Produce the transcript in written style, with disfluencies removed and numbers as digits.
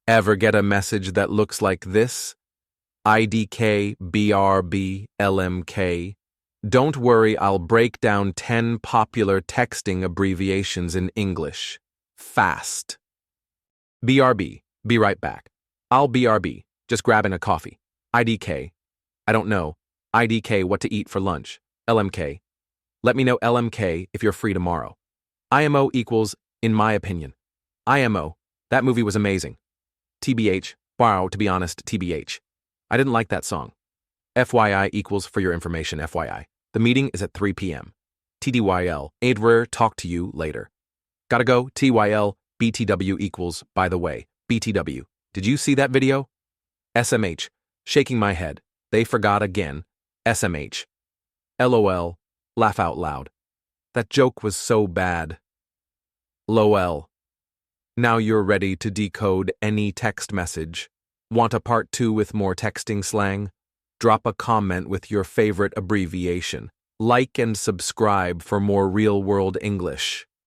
Ever get a message that looks like this? IDK, BRB, LMK. Don't worry, I'll break down 10 popular texting abbreviations in English. Fast. BRB, be right back. I'll BRB, just grabbing a coffee. IDK, I don't know. IDK, what to eat for lunch. LMK, let me know LMK if you're free tomorrow. IMO equals, in my opinion. IMO, that movie was amazing. TBH, wow, to be honest, TBH. I didn't like that song. FYI equals for your information, FYI. The meeting is at 3 p.m. TDYL, Adrer, talk to you later. Gotta go, TYL, BTW equals, by the way, BTW. Did you see that video? SMH, shaking my head. They forgot again. SMH. LOL, laugh out loud. That joke was so bad. LOL. Now you're ready to decode any text message. Want a part 2 with more texting slang? Drop a comment with your favorite abbreviation. Like and subscribe for more real-world English.